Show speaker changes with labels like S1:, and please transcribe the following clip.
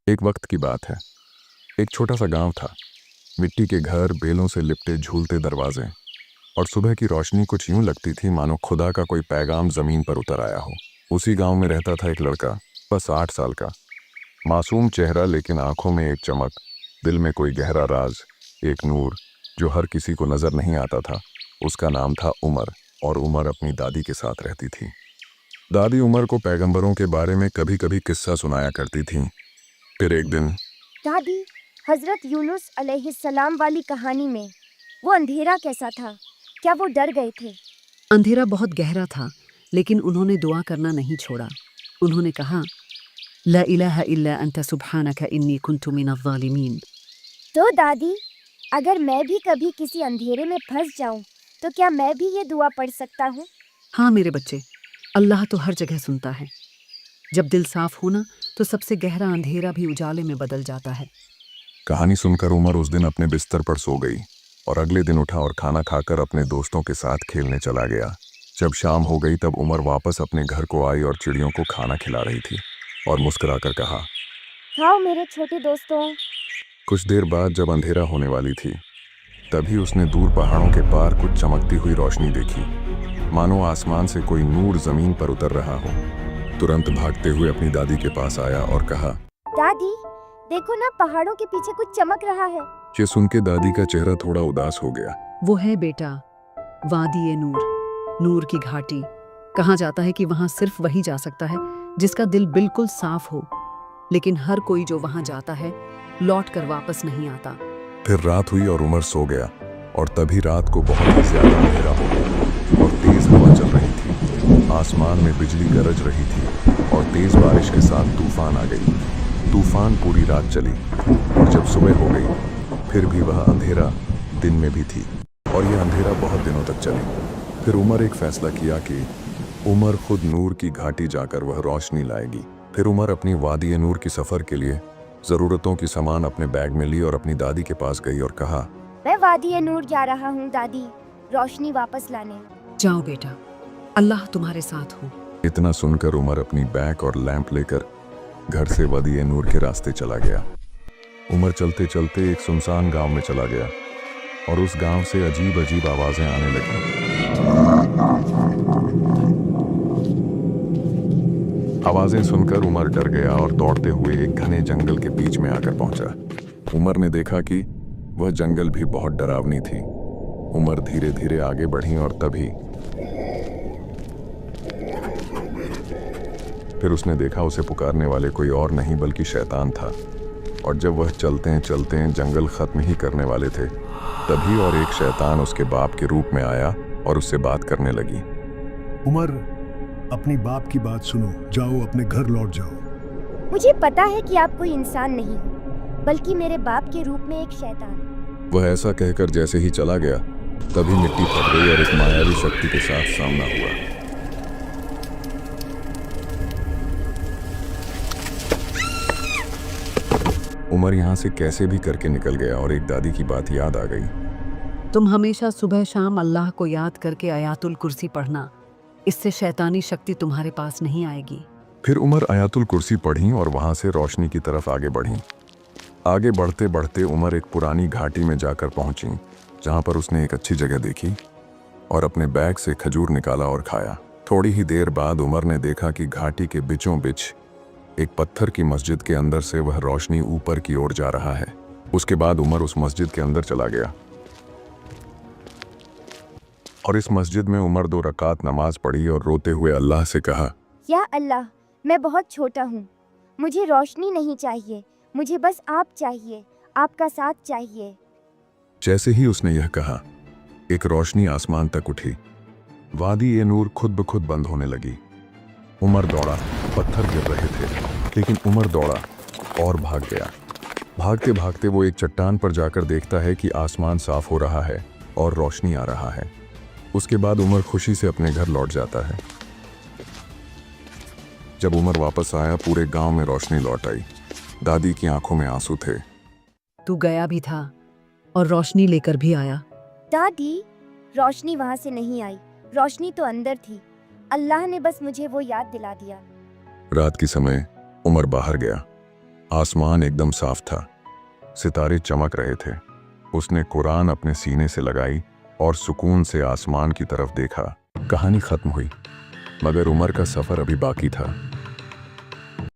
S1: एक वक्त की बात है। एक छोटा सा गांव था। मिट्टी के घर, बेलों से लिपटे झूलते दरवाजे और सुबह की रोशनी कुछ यूं लगती थी मानो खुदा का कोई पैगाम जमीन पर उतर आया हो। उसी गांव में रहता था एक लड़का, बस 8 साल का। मासूम चेहरा, लेकिन आंखों में एक चमक, दिल में कोई गहरा राज, एक नूर जो हर किसी को नजर नहीं आता था। उसका नाम था उमर, और उमर अपनी दादी के साथ रहती थी। दादी उमर को पैगंबरों के बारे में कभी कभी किस्सा सुनाया करती थी। फिर एक दिन
S2: दादी, हजरत यूनुस अलैहिस्सलाम वाली कहानी में वो अंधेरा कैसा था? क्या वो डर गए थे?
S3: अंधेरा बहुत गहरा था, लेकिन उन्होंने दुआ करना नहीं छोड़ा। उन्होंने कहा, ला इलाहा इल्ला अंता सुब्हानका इन्नी कुन्तु मिनज़-ज़ालिमीन।
S2: तो दादी, अगर मैं भी कभी किसी अंधेरे में फंस जाऊं, तो क्या मैं भी ये दुआ पढ़ सकता हूँ?
S3: हाँ मेरे बच्चे, अल्लाह तो हर जगह सुनता है। जब दिल साफ हो ना, तो सबसे गहरा अंधेरा भी उजाले में बदल जाता है।
S1: कहानी सुनकर उमर उस दिन अपने बिस्तर पर सो गई और अगले दिन उठा और खाना खाकर अपने दोस्तों के साथ खेलने चला गया। जब शाम हो गई तब उमर वापस अपने घर को आई और चिड़ियों को खाना खिला रही थी और मुस्कुराकर कहा।
S2: खाओ मेरे छोटे दोस्तों।
S1: कुछ देर बाद जब अंधेरा होने वाली थी, तभी उसने दूर पहाड़ों के पार कुछ चमकती हुई रोशनी देखी, मानो आसमान से कोई नूर जमीन पर उतर रहा हो। तुरंत भागते हुए अपनी दादी के पास आया और कहा।
S2: दादी, देखो ना, पहाड़ों के पीछे कुछ चमक रहा है।
S1: ये सुन के दादी का चेहरा थोड़ा उदास हो गया।
S3: वो है बेटा, वादी नूर, नूर की घाटी। कहा जाता है कि वहाँ सिर्फ वही जा सकता है जिसका दिल बिल्कुल साफ हो, लेकिन हर कोई जो वहाँ जाता है लौट कर वापस नहीं आता।
S1: फिर रात हुई और उमर सो गया, और तभी रात को बहुत ही ज्यादा अंधेरा हो गया और तेज हवा चल रही थी। आसमान में बिजली गरज रही थी और तेज बारिश के साथ तूफान आ गई। तूफान पूरी रात चली और जब सुबह हो गई, फिर भी वह अंधेरा दिन में भी थी और यह अंधेरा बहुत दिनों तक चली। फिर उमर एक फैसला किया कि उमर खुद नूर की घाटी जाकर वह रोशनी लाएगी। फिर उमर अपनी वादी नूर की सफर के लिए जरूरतों की सामान अपने बैग में ली और अपनी दादी के पास गई और कहा,
S2: मैं वादी नूर जा रहा हूँ दादी, रोशनी वापस लाने।
S3: जाओ बेटा, अल्लाह तुम्हारे साथ हो।
S1: इतना सुनकर उमर अपनी बैग और लैंप लेकर घर से वादी नूर के रास्ते चला गया। उमर चलते चलते एक सुनसान गांव में चला गया और उस गांव से अजीब अजीब आवाजें आने लगी। आवाजें सुनकर उमर डर गया और दौड़ते हुए एक घने जंगल के बीच में आकर पहुंचा। उमर ने देखा कि वह जंगल भी बहुत डरावनी थी। उमर धीरे धीरे आगे बढ़ी और तभी फिर उसने देखा उसे पुकारने वाले कोई और नहीं बल्कि शैतान था। और जब वह चलते चलते जंगल खत्म ही करने वाले थे, तभी और एक शैतान उसके बाप के रूप में आया और उससे बात करने लगी।
S4: उमर, अपनी बाप की बात सुनो, जाओ अपने घर लौट जाओ।
S2: मुझे पता है कि आप कोई इंसान नहीं हो, बल्कि मेरे बाप के रूप में एक शैतान।
S1: वह ऐसा कहकर जैसे ही चला गया, तभी मिट्टी फट गई और एक मायावी शक्ति के साथ सामना हुआ। उमर यहाँ से कैसे भी करके निकल गया और एक दादी की बात याद आ गई।
S3: तुम हमेशा सुबह शाम अल्लाह को याद करके आयातुल कुर्सी पढ़ना, इससे शैतानी शक्ति तुम्हारे पास नहीं आएगी।
S1: फिर उमर आयातुल कुर्सी पढ़ी और वहां से रोशनी की तरफ आगे बढ़ी। आगे बढ़ते बढ़ते उमर एक पुरानी घाटी में जाकर पहुंची, जहां पर उसने एक अच्छी जगह देखी और अपने बैग से खजूर निकाला और खाया। थोड़ी ही देर बाद उमर ने देखा कि घाटी के बीचों बीच एक पत्थर की मस्जिद के अंदर से वह रोशनी ऊपर की ओर जा रहा है। उसके बाद उमर उस मस्जिद के अंदर चला गया और इस मस्जिद में उमर 2 रकात नमाज पढ़ी और रोते हुए अल्लाह से कहा,
S2: या अल्लाह, मैं बहुत छोटा हूँ, मुझे रोशनी नहीं चाहिए, मुझे बस आप चाहिए, आपका साथ चाहिए।
S1: जैसे ही उसने यह कहा, एक रोशनी आसमान तक उठी। वादी ए नूर खुद ब खुद बंद होने लगी। उमर दौड़ा, पत्थर गिर रहे थे, लेकिन उमर दौड़ा और भाग गया। भागते भागते वो एक चट्टान पर जाकर देखता है कि आसमान साफ हो रहा है और रोशनी आ रहा है। उसके बाद उमर खुशी से अपने घर लौट जाता है। जब उमर वापस आया, पूरे गांव में रोशनी लौट आई। दादी की आंखों में आंसू थे।
S3: तू गया भी था और रोशनी लेकर भी आया।
S2: दादी, रोशनी वहाँ से नहीं आई, रोशनी तो अंदर थी। अल्लाह ने बस मुझे वो याद दिला दिया।
S1: रात के समय उमर बाहर गया आसमान एकदम साफ था, सितारे चमक रहे थे। उसने कुरान अपने सीने से लगाई और सुकून से आसमान की तरफ देखा। कहानी खत्म हुई, मगर उमर का सफर अभी बाकी था।